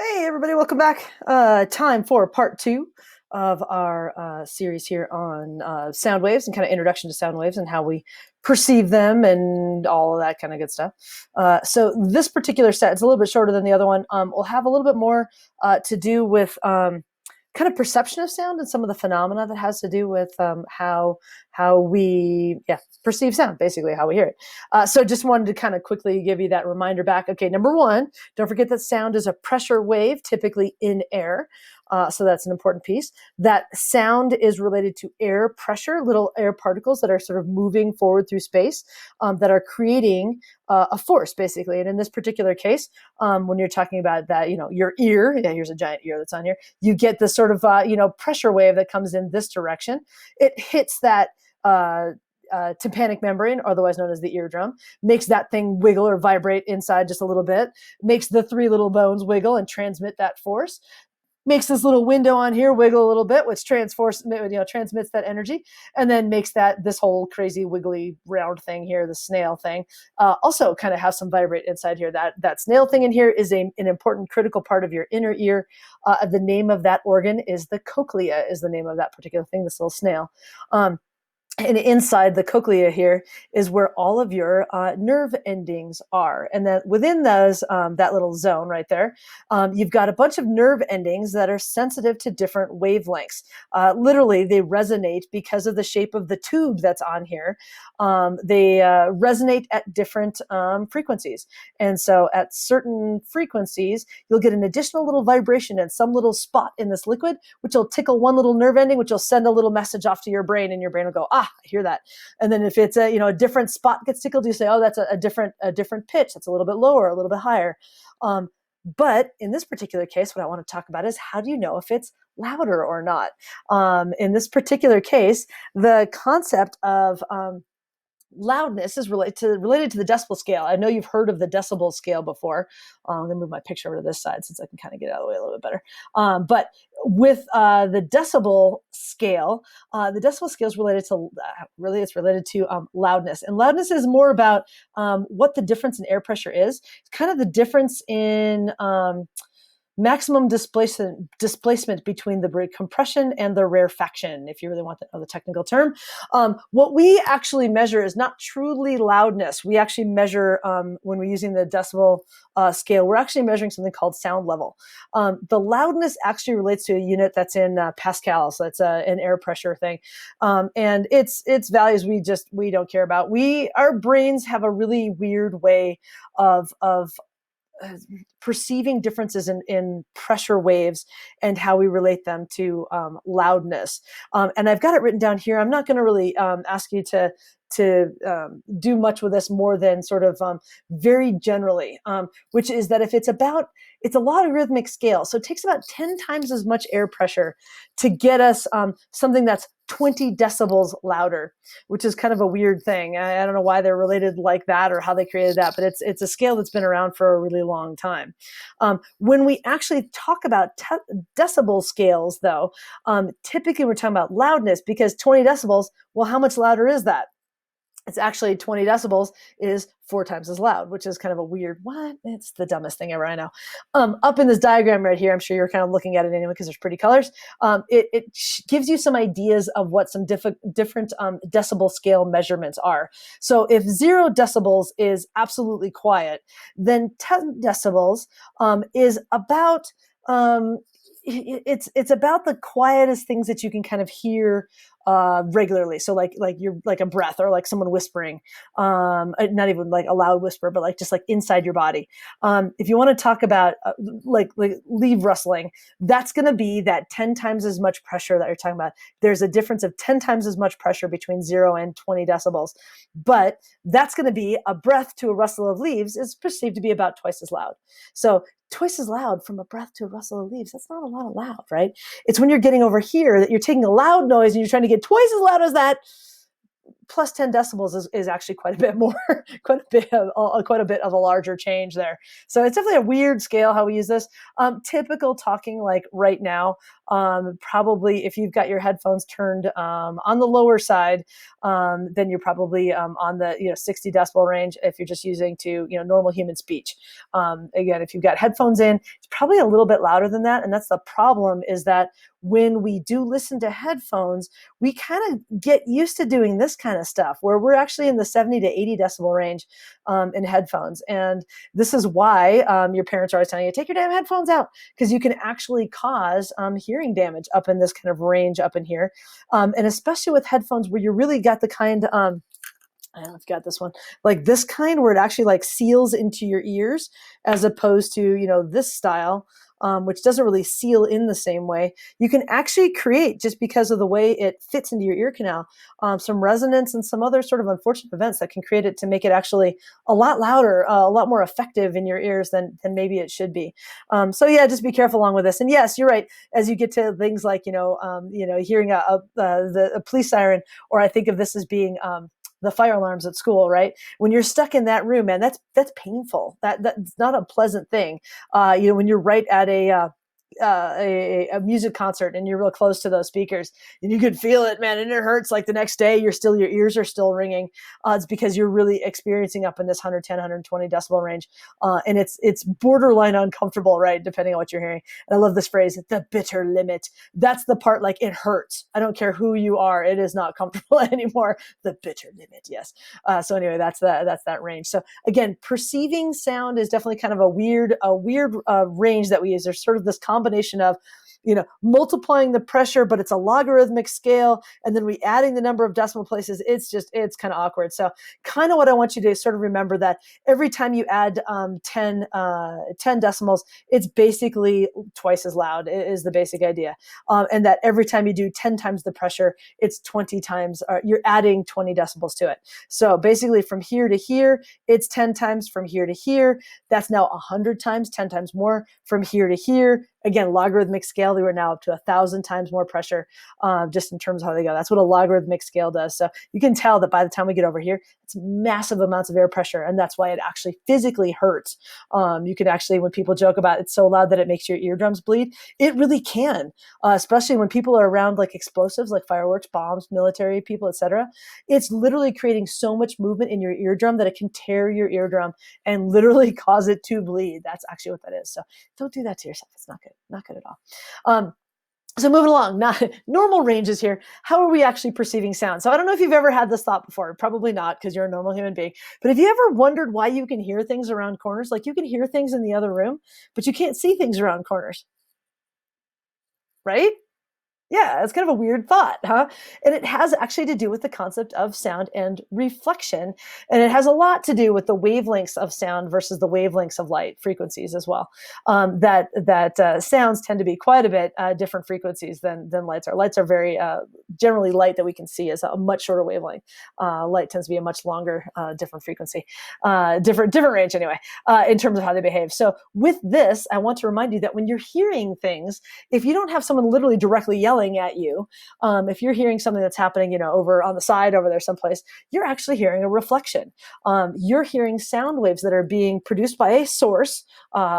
Hey, everybody, welcome back. Time for part two of our series here on sound waves and kind of introduction to sound waves and how we perceive them and all of that kind of good stuff. So, this particular set, it's a little bit shorter than the other one, will have a little bit more to do with kind of perception of sound and some of the phenomena that has to do with how we perceive sound, basically how we hear it. So just wanted to kind of quickly give you that reminder back. Okay, number one, don't forget that sound is a pressure wave, typically in air. So that's an important piece. That sound is related to air pressure, little air particles that are sort of moving forward through space that are creating a force, basically. And in this particular case, when you're talking about that, your ear, here's a giant ear that's on here, you get this sort of, pressure wave that comes in this direction. It hits that tympanic membrane, otherwise known as the eardrum, makes that thing wiggle or vibrate inside just a little bit, makes the three little bones wiggle and transmit that force, makes this little window on here wiggle a little bit, which transmits that energy, and then makes this whole crazy wiggly round thing here, the snail thing, also kind of have some vibrate inside here. That snail thing in here is an important critical part of your inner ear. The name of that organ is the cochlea, is the name of that particular thing, this little snail. And inside the cochlea here is where all of your nerve endings are. And then within those, that little zone right there, you've got a bunch of nerve endings that are sensitive to different wavelengths. Literally, they resonate because of the shape of the tube that's on here. They resonate at different frequencies. And so at certain frequencies, you'll get an additional little vibration in some little spot in this liquid, which will tickle one little nerve ending, which will send a little message off to your brain, and your brain will go, I hear that. And then if it's a different spot gets tickled, you say, oh, that's a different pitch. That's a little bit lower, a little bit higher. But in this particular case, what I want to talk about is how do you know if it's louder or not? In this particular case, the concept of loudness is related to the decibel scale. I know you've heard of the decibel scale before. I'm going to move my picture over to this side since I can kind of get out of the way a little bit better. But with the decibel scale is related to it's related to loudness. And loudness is more about what the difference in air pressure is. It's kind of the difference in maximum displacement between the compression and the rarefaction, if you really want to know the technical term. What we actually measure is not truly loudness. We actually measure, when we're using the decibel scale, we're actually measuring something called sound level. The loudness actually relates to a unit that's in Pascal, so it's an air pressure thing. And its values we don't care about. Our brains have a really weird way of perceiving differences in pressure waves and how we relate them to loudness. And I've got it written down here. I'm not going to really ask you to do much with this more than sort of very generally, which is that if it's a logarithmic scale. So it takes about 10 times as much air pressure to get us something that's 20 decibels louder, which is kind of a weird thing. I don't know why they're related like that or how they created that, but it's a scale that's been around for a really long time. When we actually talk about decibel scales, though, typically we're talking about loudness, because 20 decibels, well, how much louder is that? It's actually 20 decibels is 4 times as loud, which is kind of a weird, what? It's the dumbest thing ever, I know. Up in this diagram right here, I'm sure you're kind of looking at it anyway because there's pretty colors. It gives you some ideas of what some different decibel scale measurements are. So if 0 decibels is absolutely quiet, then 10 decibels is about it's about the quietest things that you can kind of hear regularly. So like you're like a breath or like someone whispering, not even like a loud whisper, but just like inside your body. If you want to talk about like leaf rustling, that's going to be that 10 times as much pressure that you're talking about. There's a difference of 10 times as much pressure between 0 and 20 decibels, but that's going to be a breath to a rustle of leaves is perceived to be about twice as loud. So twice as loud from a breath to a rustle of leaves. That's not a lot of loud, right? It's when you're getting over here that you're taking a loud noise and you're trying to get twice as loud as that. plus 10 decibels is actually quite a bit more, quite a bit of a larger change there. So it's definitely a weird scale how we use this. Typical talking like right now, probably if you've got your headphones turned on the lower side, then you're probably on the 60 decibel range if you're just using to normal human speech. Again, if you've got headphones in, it's probably a little bit louder than that. And that's the problem, is that when we do listen to headphones, we kind of get used to doing this kind of stuff where we're actually in the 70 to 80 decibel range in headphones. And this is why your parents are always telling you, take your damn headphones out, because you can actually cause hearing damage up in this kind of range up in here. And especially with headphones where you really got the kind, I've got this one, like this kind where it actually like seals into your ears, as opposed to, this style, which doesn't really seal in the same way. You can actually create, just because of the way it fits into your ear canal, some resonance and some other sort of unfortunate events that can create it to make it actually a lot louder, a lot more effective in your ears than maybe it should be. So yeah, just be careful along with this. And yes, you're right. As you get to things like, hearing a police siren, or I think of this as being, the fire alarms at school, right? When you're stuck in that room, man, that's painful. That's not a pleasant thing. When you're right at a music concert and you're real close to those speakers and you could feel it, man, and it hurts. Like the next day, your ears are still ringing. It's because you're really experiencing up in this 110, 120 decibel range, and it's borderline uncomfortable, right? Depending on what you're hearing. And I love this phrase, the bitter limit. That's the part, like, it hurts. I don't care who you are, it is not comfortable anymore. The bitter limit, yes. So anyway, that's that range. So again, perceiving sound is definitely kind of a weird range that we use. There's sort of this combination of multiplying the pressure, but it's a logarithmic scale, and then we adding the number of decimal places. It's kind of awkward. So kind of what I want you to sort of remember, that every time you add 10 decimals, it's basically twice as loud is the basic idea. And that every time you do 10 times the pressure, it's 20 times, you're adding 20 decibels to it. So basically from here to here, it's 10 times. From here to here, that's now 100 times, 10 times more. From here to here, again, logarithmic scale, they were now up to 1,000 times more pressure, just in terms of how they go. That's what a logarithmic scale does. So you can tell that by the time we get over here, it's massive amounts of air pressure, and that's why it actually physically hurts. You can actually, when people joke about it's so loud that it makes your eardrums bleed, it really can, especially when people are around like explosives, like fireworks, bombs, military people, etc. It's literally creating so much movement in your eardrum that it can tear your eardrum and literally cause it to bleed. That's actually what that is. So don't do that to yourself. It's not good at all. So moving along, not normal ranges here. How are we actually perceiving sound? So I don't know if you've ever had this thought before. Probably not, because you're a normal human being. But have you ever wondered why you can hear things around corners? Like you can hear things in the other room, but you can't see things around corners, right? Yeah, it's kind of a weird thought, huh? And it has actually to do with the concept of sound and reflection. And it has a lot to do with the wavelengths of sound versus the wavelengths of light, frequencies as well. That sounds tend to be quite a bit different frequencies than lights are. Lights are very generally, light that we can see is a much shorter wavelength. Light tends to be a much longer, different frequency, different range anyway, in terms of how they behave. So with this, I want to remind you that when you're hearing things, if you don't have someone literally directly yelling at you, if you're hearing something that's happening, over on the side over there someplace, you're actually hearing a reflection. You're hearing sound waves that are being produced by a source,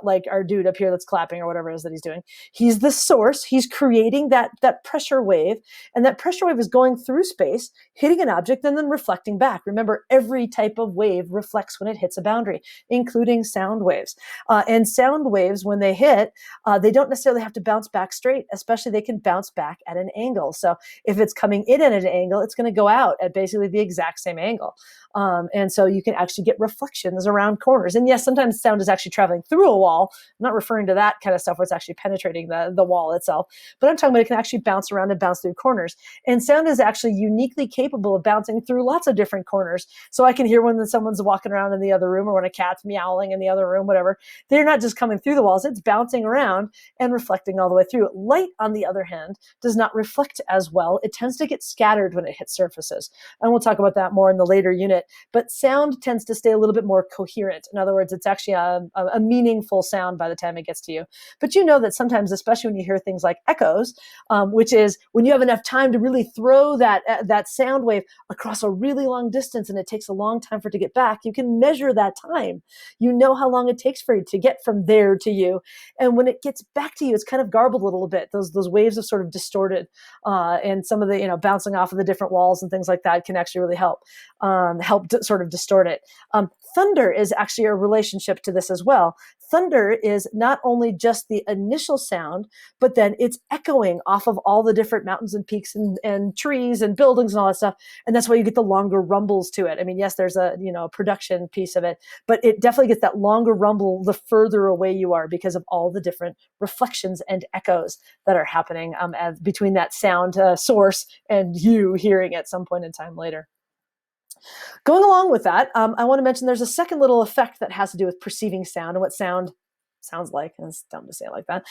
like our dude up here that's clapping or whatever it is that he's doing. He's the source. He's creating that pressure wave, and that pressure wave is going through space, hitting an object, and then reflecting back. Remember, every type of wave reflects when it hits a boundary, including sound waves. And sound waves, when they hit, they don't necessarily have to bounce back straight, especially they can bounce back at an angle. So if it's coming in at an angle, it's going to go out at basically the exact same angle. And so you can actually get reflections around corners. And yes, sometimes sound is actually traveling through a wall. I'm not referring to that kind of stuff where it's actually penetrating the wall itself, but I'm talking about it can actually bounce around and bounce through corners. And sound is actually uniquely capable of bouncing through lots of different corners. So I can hear when someone's walking around in the other room, or when a cat's meowing in the other room, whatever. They're not just coming through the walls, it's bouncing around and reflecting all the way through. Light, on the other hand, does not reflect as well. It tends to get scattered when it hits surfaces. And we'll talk about that more in the later unit. bit, but sound tends to stay a little bit more coherent. In other words, it's actually a meaningful sound by the time it gets to you. But you know that sometimes, especially when you hear things like echoes, which is when you have enough time to really throw that sound wave across a really long distance and it takes a long time for it to get back, you can measure that time. You know how long it takes for it to get from there to you. And when it gets back to you, it's kind of garbled a little bit. Those waves have sort of distorted, and some of the, bouncing off of the different walls and things like that can actually really help sort of distort it. Thunder is actually a relationship to this as well. Thunder is not only just the initial sound, but then it's echoing off of all the different mountains and peaks and trees and buildings and all that stuff. And that's why you get the longer rumbles to it. I mean, yes, there's a production piece of it, but it definitely gets that longer rumble the further away you are because of all the different reflections and echoes that are happening between that sound source and you hearing it some point in time later. Going along with that, I want to mention there's a second little effect that has to do with perceiving sound and what sound sounds like. And it's dumb to say it like that.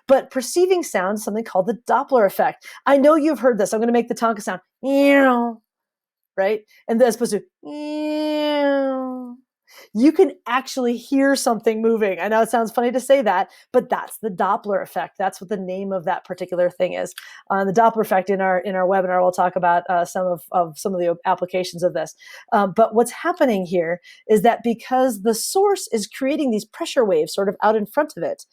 But perceiving sound is something called the Doppler effect. I know you've heard this. I'm going to make the Tonka sound, right? And then as opposed to, you can actually hear something moving. I know it sounds funny to say that, but that's the Doppler effect. That's what the name of that particular thing is. The Doppler effect in our webinar, we'll talk about some of the applications of this. But what's happening here is that because the source is creating these pressure waves sort of out in front of it,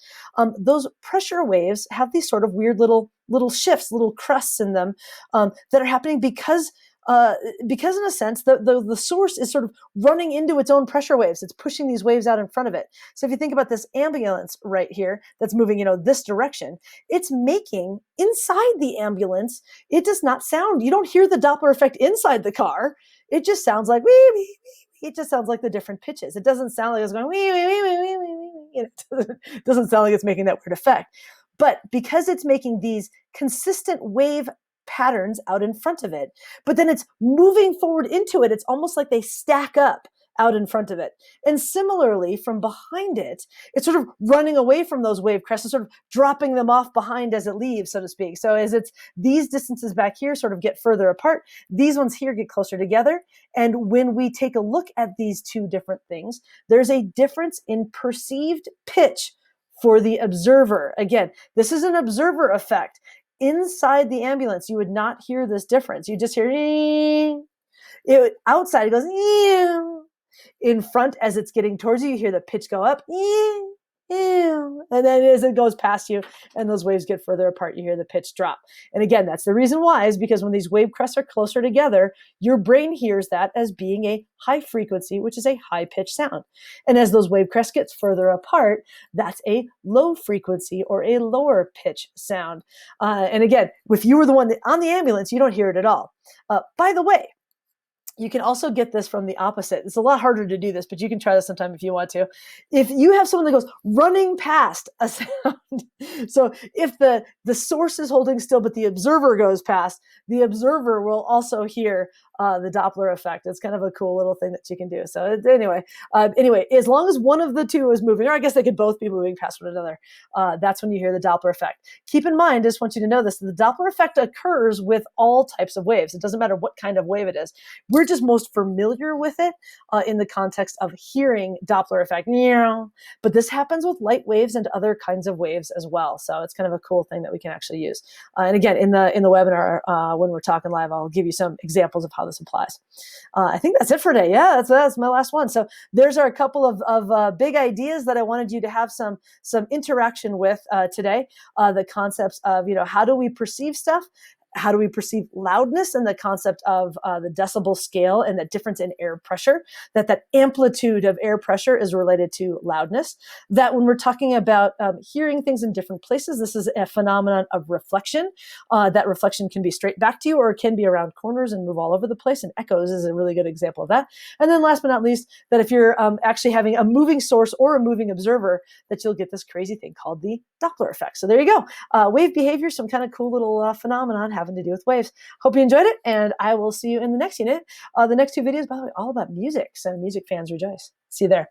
those pressure waves have these sort of weird little shifts, little crests in them that are happening because in a sense, the source is sort of running into its own pressure waves. It's pushing these waves out in front of it. So if you think about this ambulance right here that's moving, this direction, it's making inside the ambulance, it does not sound, you don't hear the Doppler effect inside the car. It just sounds like wee, wee, wee. It just sounds like the different pitches. It doesn't sound like it's going wee, wee, wee, wee, wee, wee, wee. It doesn't sound like it's making that weird effect. But because it's making these consistent wave patterns out in front of it, but then it's moving forward into it. It's almost like they stack up out in front of it. And similarly, from behind it, it's sort of running away from those wave crests and sort of dropping them off behind as it leaves, so to speak. So as it's these distances back here sort of get further apart, these ones here get closer together. And when we take a look at these two different things, there's a difference in perceived pitch for the observer. Again, this is an observer effect. Inside the ambulance, you would not hear this difference. You just hear outside, it goes in front. As it's getting towards you, you hear the pitch go up, and then as it goes past you and those waves get further apart, you hear the pitch drop. And again, that's the reason why, is because when these wave crests are closer together, your brain hears that as being a high frequency, which is a high pitch sound. And as those wave crests get further apart, that's a low frequency or a lower pitch sound. And again, if you were the one on the ambulance, you don't hear it at all. By the way, you can also get this from the opposite. It's a lot harder to do this, but you can try this sometime if you want to. If you have someone that goes running past a sound, so if the source is holding still, but the observer goes past, the observer will also hear the Doppler effect. It's kind of a cool little thing that you can do. So anyway, as long as one of the two is moving, or I guess they could both be moving past one another, that's when you hear the Doppler effect. Keep in mind, I just want you to know this, the Doppler effect occurs with all types of waves. It doesn't matter what kind of wave it is. We're just most familiar with it in the context of hearing Doppler effect. But this happens with light waves and other kinds of waves as well. So it's kind of a cool thing that we can actually use. And again, in the webinar, when we're talking live, I'll give you some examples of how this applies. I think that's it for today. Yeah, that's my last one. So there's a couple of big ideas that I wanted you to have some interaction with today. The concepts of, how do we perceive stuff? How do we perceive loudness, and the concept of the decibel scale and the difference in air pressure, that amplitude of air pressure is related to loudness, that when we're talking about hearing things in different places, this is a phenomenon of reflection. That reflection can be straight back to you, or it can be around corners and move all over the place, and echoes is a really good example of that. And then last but not least, that if you're actually having a moving source or a moving observer, that you'll get this crazy thing called the Doppler effect. So there you go. Wave behavior, some kind of cool little phenomenon having to do with waves. Hope you enjoyed it, and I will see you in the next unit. The next two videos, by the way, all about music, so music fans rejoice. See you there.